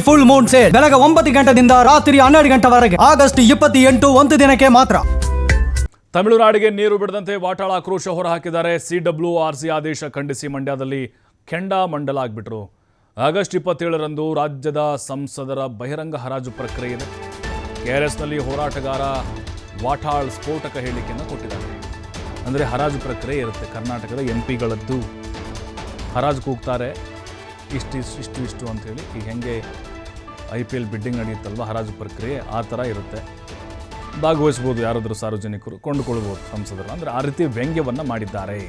Full Moon sale ಬೆಳಗ್ಗೆ 9 ಗಂಟೆಯಿಂದ ರಾತ್ರಿ 12 ಗಂಟೆವರೆಗೆ ಆಗಸ್ಟ್ 28 ಒಂದು ದಿನಕ್ಕೆ ಮಾತ್ರ. ತಮಿಳುನಾಡಿಗೆ ನೀರು ಬಿಡದಂತೆ ವಾಟಾಳ ಆಕ್ರೋಶ ಹೊರಹಾಕಿದ್ದಾರೆ. CWRC ಆದೇಶ ಖಂಡಿಸಿ ಮಂಡ್ಯದಲ್ಲಿ ಕೆಂಡಾಮಂಡಲ ಆಗಿಬಿಟ್ರು. ಆಗಸ್ಟ್ 27ರಂದು ರಾಜ್ಯದ ಸಂಸದರ ಬಹಿರಂಗ ಹರಾಜು ಪ್ರಕ್ರಿಯೆ ಇದೆ. KRSನಲ್ಲಿ ಹೋರಾಟಗಾರ ವಾಟಾಳ್ ಸ್ಫೋಟಕ ಹೇಳಿಕೆಯನ್ನು ಕೊಟ್ಟಿದ್ದಾರೆ. ಅಂದರೆ ಹರಾಜು ಪ್ರಕ್ರಿಯೆ ಇರುತ್ತೆ. ಕರ್ನಾಟಕದ MP ಗಳದ್ದು ಹರಾಜು ಕೂಗ್ತಾರೆ, ಇಷ್ಟು ಅಂಥೇಳಿ. ಈಗ ಹೆಂಗೆ IPL ಬಿಡ್ಡಿಂಗ್ ನಡೆಯುತ್ತಲ್ವ, ಹರಾಜು ಪ್ರಕ್ರಿಯೆ ಆ ಥರ ಇರುತ್ತೆ. ಭಾಗವಹಿಸ್ಬೋದು ಯಾರಾದರೂ ಸಾರ್ವಜನಿಕರು, ಕೊಂಡುಕೊಳ್ಬೋದು ಸಂಸದರು. ಅಂದರೆ ಆ ರೀತಿ ವ್ಯಂಗ್ಯವನ್ನು ಮಾಡಿದ್ದಾರೆ.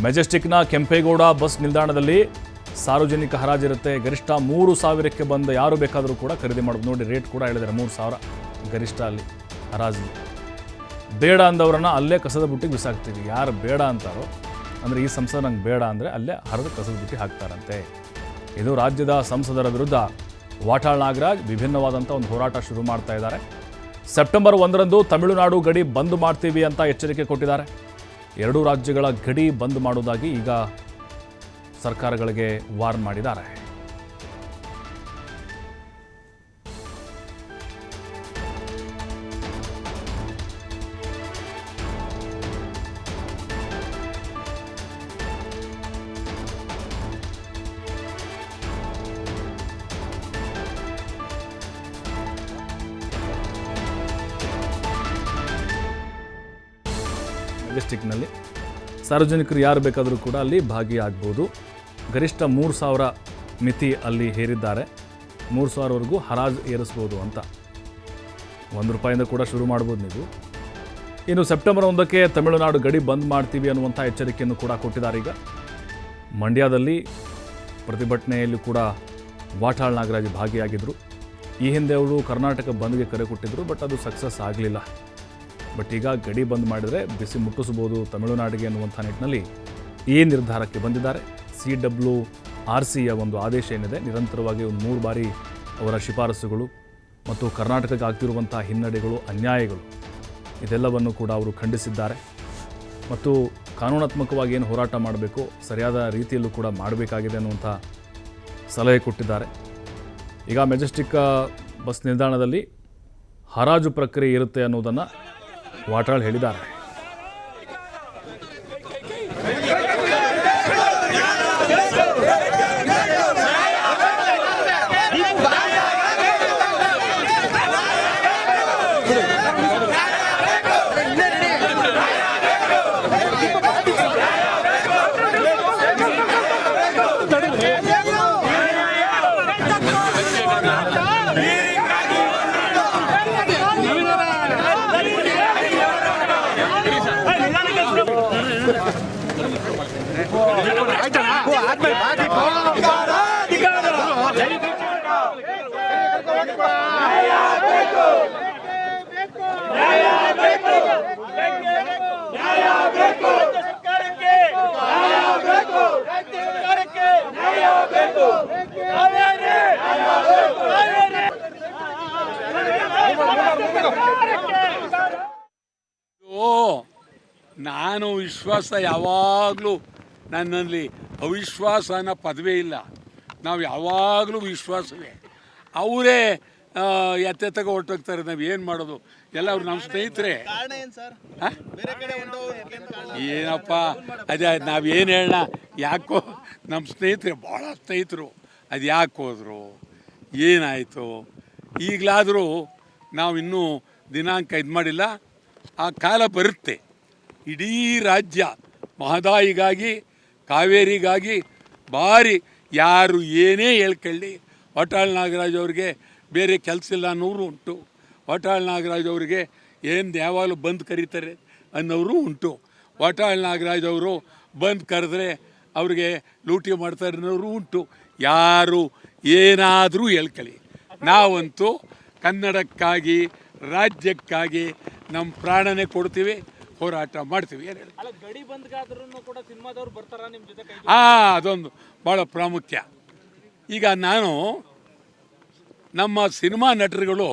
ಮೆಜೆಸ್ಟಿಕ್ನ ಕೆಂಪೇಗೌಡ ಬಸ್ ನಿಲ್ದಾಣದಲ್ಲಿ ಸಾರ್ವಜನಿಕ ಹರಾಜಿರುತ್ತೆ. ಗರಿಷ್ಠ 3,000ಕ್ಕೆ ಬಂದ ಯಾರು ಬೇಕಾದರೂ ಕೂಡ ಖರೀದಿ ಮಾಡ್ಬೋದು. ನೋಡಿ, ರೇಟ್ ಕೂಡ ಹೇಳಿದ್ದಾರೆ, 3,000 ಗರಿಷ್ಠ ಅಲ್ಲಿ ಹರಾಜು. ಬೇಡ ಅಂದವರನ್ನು ಅಲ್ಲೇ ಕಸದ ಬುಟ್ಟಿಗೆ ಬಿಸಾಕ್ತೀವಿ. ಯಾರು ಬೇಡ ಅಂತಾರೋ, ಅಂದರೆ ಈ ಸಂಸದ ನಂಗೆ ಬೇಡ ಅಂದರೆ ಅಲ್ಲೇ ಹರಿದು ಕಸದ ಬುಟ್ಟಿ ಹಾಕ್ತಾರಂತೆ. ಇದು ರಾಜ್ಯದ ಸಂಸದರ ವಿರುದ್ಧ ವಾಟಾಳ್ ನಾಗರಾಜ್ ವಿಭಿನ್ನವಾದಂಥ ಒಂದು ಹೋರಾಟ ಶುರು ಮಾಡ್ತಾ ಇದ್ದಾರೆ. ಸೆಪ್ಟೆಂಬರ್ 1ರಂದು ತಮಿಳುನಾಡು ಗಡಿ ಬಂದ್ ಮಾಡ್ತೀವಿ ಅಂತ ಎಚ್ಚರಿಕೆ ಕೊಟ್ಟಿದ್ದಾರೆ. ಎರಡೂ ರಾಜ್ಯಗಳ ಗಡಿ ಬಂದ್ ಮಾಡೋದಾಗಿ ಈಗ ಸರ್ಕಾರಗಳಿಗೆ ವಾರ್ನ್ ಮಾಡಿದ್ದಾರೆ. ಮೆಜೆಸ್ಟಿಕ್ನಲ್ಲಿ ಸಾರ್ವಜನಿಕರು ಯಾರು ಬೇಕಾದರೂ ಕೂಡ ಅಲ್ಲಿ ಭಾಗಿಯಾಗ್ಬೋದು. ಗರಿಷ್ಠ 3,000 ಮಿತಿ ಅಲ್ಲಿ ಹೇರಿದ್ದಾರೆ. 3,000ವರೆಗೂ ಹರಾಜು ಏರಿಸ್ಬೋದು ಅಂತ. ₹1 ಕೂಡ ಶುರು ಮಾಡ್ಬೋದು ನೀವು. ಇನ್ನು ಸೆಪ್ಟೆಂಬರ್ 1ಕ್ಕೆ ತಮಿಳುನಾಡು ಗಡಿ ಬಂದ್ ಮಾಡ್ತೀವಿ ಅನ್ನುವಂಥ ಎಚ್ಚರಿಕೆಯನ್ನು ಕೂಡ ಕೊಟ್ಟಿದ್ದಾರೆ. ಈಗ ಮಂಡ್ಯದಲ್ಲಿ ಪ್ರತಿಭಟನೆಯಲ್ಲಿ ಕೂಡ ವಾಟಾಳ್ ನಾಗರಾಜ್ ಭಾಗಿಯಾಗಿದ್ದರು. ಈ ಹಿಂದೆ ಅವರು ಕರ್ನಾಟಕ ಬಂದ್ಗೆ ಕರೆ ಕೊಟ್ಟಿದ್ದರು, ಬಟ್ ಅದು ಸಕ್ಸಸ್ ಆಗಲಿಲ್ಲ. ಬಟ್ ಈಗ ಗಡಿ ಬಂದ್ ಮಾಡಿದರೆ ಬಿಸಿ ಮುಟ್ಟಿಸ್ಬೋದು ತಮಿಳುನಾಡಿಗೆ ಅನ್ನುವಂಥ ನಿಟ್ಟಿನಲ್ಲಿ ಈ ನಿರ್ಧಾರಕ್ಕೆ ಬಂದಿದ್ದಾರೆ. CWRCಯ ಒಂದು ಆದೇಶ ಏನಿದೆ, ನಿರಂತರವಾಗಿ ಒಂದು 3 ಬಾರಿ ಅವರ ಶಿಫಾರಸುಗಳು ಮತ್ತು ಕರ್ನಾಟಕಕ್ಕೆ ಆಗ್ತಿರುವಂಥ ಹಿನ್ನಡೆಗಳು, ಅನ್ಯಾಯಗಳು ಇದೆಲ್ಲವನ್ನು ಕೂಡ ಅವರು ಖಂಡಿಸಿದ್ದಾರೆ. ಮತ್ತು ಕಾನೂನಾತ್ಮಕವಾಗಿ ಏನು ಹೋರಾಟ ಮಾಡಬೇಕು, ಸರಿಯಾದ ರೀತಿಯಲ್ಲೂ ಕೂಡ ಮಾಡಬೇಕಾಗಿದೆ ಅನ್ನುವಂಥ ಸಲಹೆ ಕೊಟ್ಟಿದ್ದಾರೆ. ಈಗ ಮೆಜೆಸ್ಟಿಕ್ ಬಸ್ ನಿಲ್ದಾಣದಲ್ಲಿ ಹರಾಜು ಪ್ರಕ್ರಿಯೆ ಇರುತ್ತೆ ಅನ್ನೋದನ್ನು ವಾಟಾಳ್ ಹೇಳಿದ್ದಾರೆ. ನಾನು ವಿಶ್ವಾಸ ಯಾವಾಗಲೂ, ನನ್ನಲ್ಲಿ ಅವಿಶ್ವಾಸ ಅನ್ನೋ ಪದವೇ ಇಲ್ಲ. ನಾವು ಯಾವಾಗಲೂ ವಿಶ್ವಾಸವೇ. ಅವರೇ ಎತ್ತೆತ್ತಾಗ ಹೊರಟೋಗ್ತಾರೆ. ನಾವು ಏನು ಮಾಡೋದು? ಎಲ್ಲ ಅವ್ರು ನಮ್ಮ ಸ್ನೇಹಿತರೆ. ಏನಪ್ಪ ಅದೇ ನಾವೇನು ಹೇಳೋಣ, ಯಾಕೋ ನಮ್ಮ ಸ್ನೇಹಿತರೆ, ಭಾಳ ಸ್ನೇಹಿತರು. ಅದು ಯಾಕೆ ಹೋದರು, ಏನಾಯಿತು? ಈಗಲಾದರೂ ನಾವು ಇನ್ನೂ ದಿನಾಂಕ ಇದು ಮಾಡಿಲ್ಲ. ಆ ಕಾಲ ಬರುತ್ತೆ. ಇಡೀ ರಾಜ್ಯ ಮಹದಾಯಿಗಾಗಿ, ಕಾವೇರಿಗಾಗಿ ಭಾರಿ ಯಾರು ಏನೇ ಹೇಳ್ಕೊಳ್ಳಿ, ವಾಟಾಳ್ ನಾಗರಾಜ್ ಅವ್ರಿಗೆ ಬೇರೆ ಕೆಲಸ ಇಲ್ಲ ಅನ್ನೋರು ಉಂಟು. ವಾಟಾಳ್ ನಾಗರಾಜ್ ಅವ್ರಿಗೆ ಏನು ಯಾವಾಗಲೂ ಬಂದು ಕರೀತಾರೆ ಅನ್ನೋರು ಉಂಟು. ವಾಟಾಳ್ ನಾಗರಾಜ್ ಅವರು ಬಂದು ಕರೆದ್ರೆ ಅವ್ರಿಗೆ ಲೂಟಿ ಮಾಡ್ತಾರೆ ಅನ್ನೋರು ಉಂಟು. ಯಾರು ಏನಾದರೂ ಹೇಳ್ಕೊಳ್ಳಿ, ನಾವಂತೂ ಕನ್ನಡಕ್ಕಾಗಿ, ರಾಜ್ಯಕ್ಕಾಗಿ ನಮ್ಮ ಪ್ರಾಣನೇ ಕೊಡ್ತೀವಿ, ಹೋರಾಟ ಮಾಡ್ತೀವಿ. ಏನು ಹೇಳಿ, ಅದೊಂದು ಭಾಳ ಪ್ರಾಮುಖ್ಯ. ಈಗ ನಾನು ನಮ್ಮ ಸಿನಿಮಾ ನಟರುಗಳು